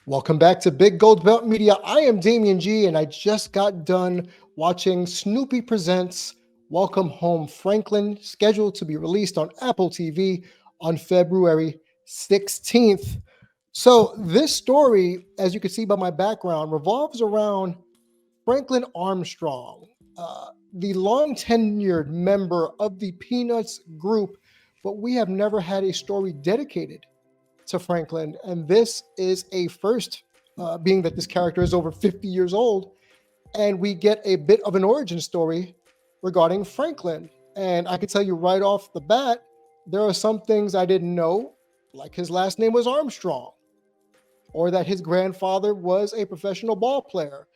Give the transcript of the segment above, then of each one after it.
Welcome back to Big Gold Belt Media. I am Damian G, and I just got done watching Snoopy Presents Welcome Home Franklin, scheduled to be released on Apple TV on February 16th. So, this story, as you can see by my background, revolves around Franklin Armstrong, the long tenured member of the Peanuts group, but we have never had a story dedicated to Franklin. And this is a first, being that this character is over 50 years old. And we get a bit of an origin story regarding Franklin. And I can tell you right off the bat, there are some things I didn't know, like his last name was Armstrong, or that his grandfather was a professional ball player,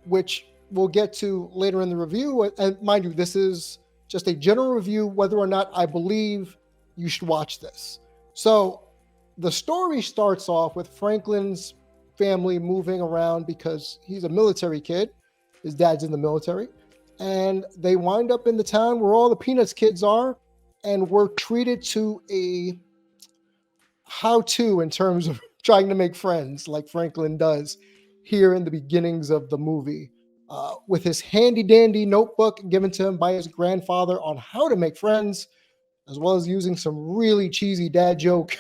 which we'll get to later in the review. And mind you, this is just a general review, whether or not I believe you should watch this. So the story starts off with Franklin's family moving around because he's a military kid. His dad's in the military. And they wind up in the town where all the Peanuts kids are, and we're treated to a how-to in terms of trying to make friends, like Franklin does here in the beginnings of the movie, with his handy-dandy notebook given to him by his grandfather on how to make friends, as well as using some really cheesy dad joke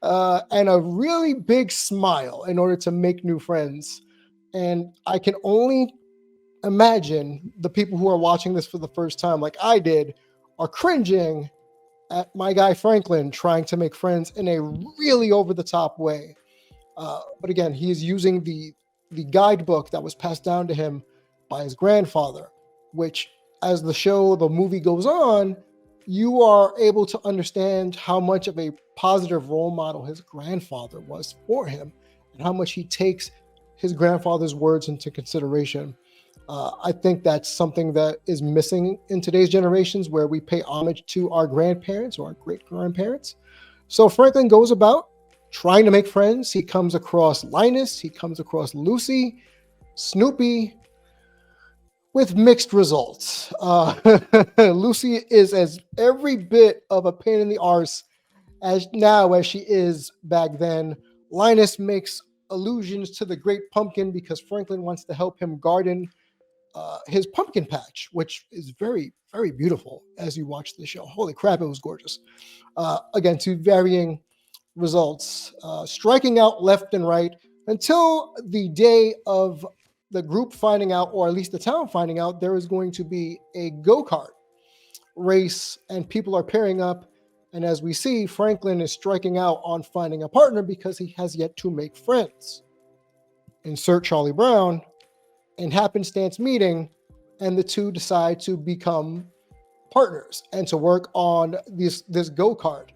and a really big smile in order to make new friends. And I can only imagine the people who are watching this for the first time, like I did, are cringing at my guy Franklin trying to make friends in a really over-the-top way. But again, he is using the guidebook that was passed down to him by his grandfather, which, as the movie goes on, you are able to understand how much of a positive role model his grandfather was for him and how much he takes his grandfather's words into consideration. I think that's something that is missing in today's generations, where we pay homage to our grandparents or our great-grandparents. So Franklin goes about trying to make friends. He comes across Linus, he comes across Lucy, Snoopy, with mixed results. Lucy is as every bit of a pain in the arse as she is back then. Linus makes allusions to the Great Pumpkin because Franklin wants to help him garden his pumpkin patch, which is very, very beautiful as you watch the show. Holy crap, it was gorgeous. Again, to varying results, striking out left and right until the day of the group finding out, or at least the town finding out, there is going to be a go-kart race and people are pairing up. And as we see, Franklin is striking out on finding a partner because he has yet to make friends. Insert Charlie Brown in happenstance meeting, and the two decide to become partners and to work on this go-kart.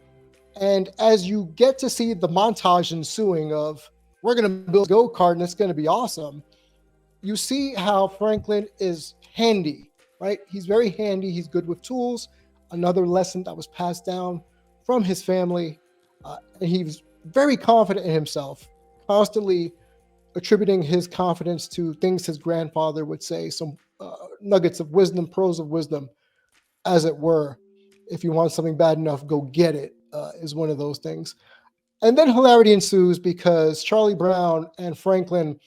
And as you get to see the montage ensuing of, we're going to build a go-kart and it's going to be awesome, you see how Franklin is handy, right? He's very handy. He's good with tools. Another lesson that was passed down from his family. And he was very confident in himself, constantly attributing his confidence to things his grandfather would say, some nuggets of wisdom, pearls of wisdom, as it were. If you want something bad enough, go get it, is one of those things. And then hilarity ensues because Charlie Brown and Franklin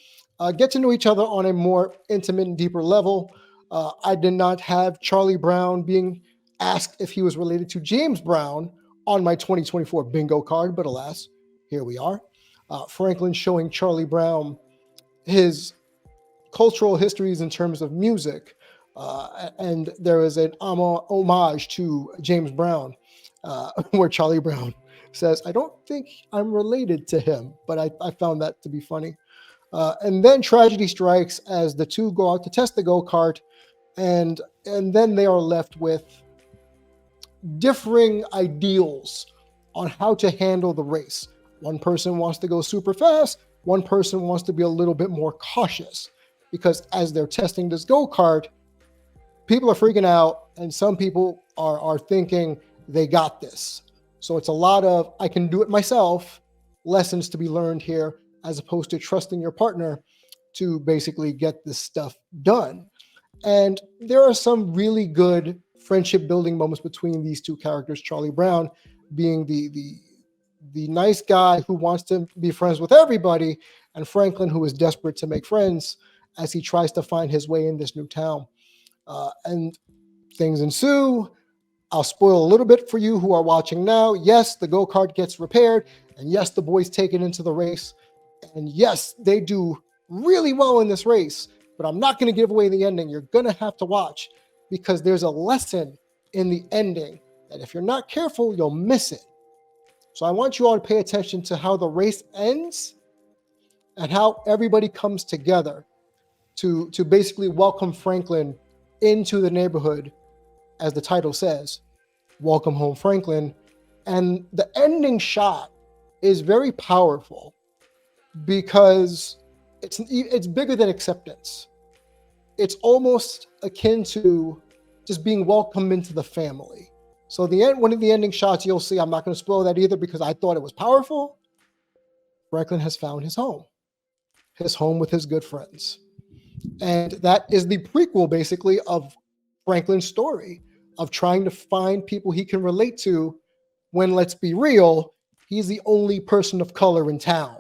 get to know each other on a more intimate and deeper level. I did not have Charlie Brown being asked if he was related to James Brown on my 2024 bingo card, but alas, here we are. Franklin showing Charlie Brown his cultural histories in terms of music, and there is an homage to James Brown, where Charlie Brown says, "I don't think I'm related to him," but I found that to be funny. And then tragedy strikes as the two go out to test the go-kart, and then they are left with differing ideals on how to handle the race. One person wants to go super fast. One person wants to be a little bit more cautious, because as they're testing this go-kart, people are freaking out, and some people are thinking they got this. So it's a lot of, I can do it myself, lessons to be learned here, as opposed to trusting your partner to basically get this stuff done. And there are some really good friendship building moments between these two characters, Charlie Brown being the the nice guy who wants to be friends with everybody, and Franklin, who is desperate to make friends as he tries to find his way in this new town. And things ensue. I'll spoil a little bit for you who are watching now. Yes, the go-kart gets repaired, and yes, the boys take it into the race, and yes, they do really well in this race, but I'm not going to give away the ending. You're going to have to watch because there's a lesson in the ending that if you're not careful, you'll miss it. So I want you all to pay attention to how the race ends and how everybody comes together to basically welcome Franklin into the neighborhood, as the title says, Welcome Home Franklin. And the ending shot is very powerful because it's bigger than acceptance. It's almost akin to just being welcomed into the family. So one of the ending shots you'll see, I'm not going to spoil that either because I thought it was powerful. Franklin has found his home with his good friends. And that is the prequel, basically, of Franklin's story of trying to find people he can relate to when, let's be real, he's the only person of color in town.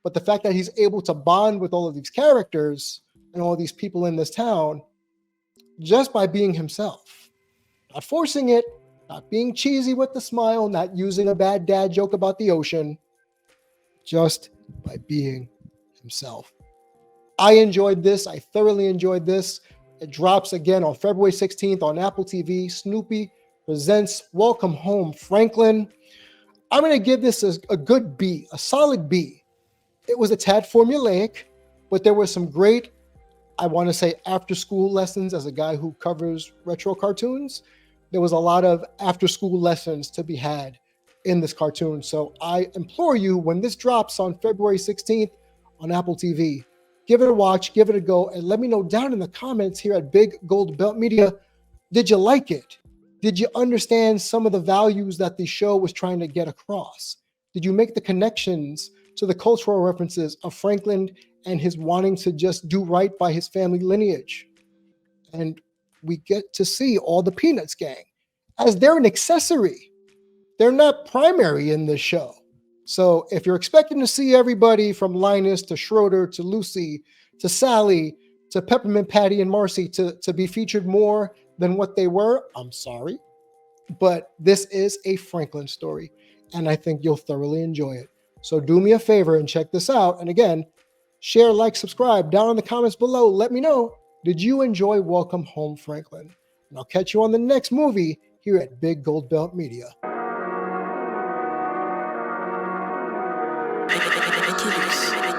But the fact that he's able to bond with all of these characters and all these people in this town just by being himself, not forcing it, not being cheesy with the smile, not using a bad dad joke about the ocean, just by being himself. I enjoyed this. I thoroughly enjoyed this. It drops again on February 16th on Apple TV. Snoopy presents Welcome Home Franklin. I'm going to give this a good B, a solid B. It was a tad formulaic, but there were some great, I want to say, after-school lessons. As a guy who covers retro cartoons, there was a lot of after-school lessons to be had in this cartoon. So I implore you, when this drops on February 16th on Apple TV, give it a watch, give it a go, and let me know down in the comments here at Big Gold Belt Media, did you like it? Did you understand some of the values that the show was trying to get across? Did you make the connections to the cultural references of Franklin and his wanting to just do right by his family lineage? And we get to see all the Peanuts gang as they're an accessory. They're not primary in this show. So if you're expecting to see everybody from Linus to Schroeder to Lucy to Sally to Peppermint Patty and Marcy to be featured more than what they were, I'm sorry. But this is a Franklin story, and I think you'll thoroughly enjoy it. So do me a favor and check this out. And again, share, like, subscribe down in the comments below. Let me know, did you enjoy Welcome Home Franklin? And I'll catch you on the next movie here at Big Gold Belt Media. I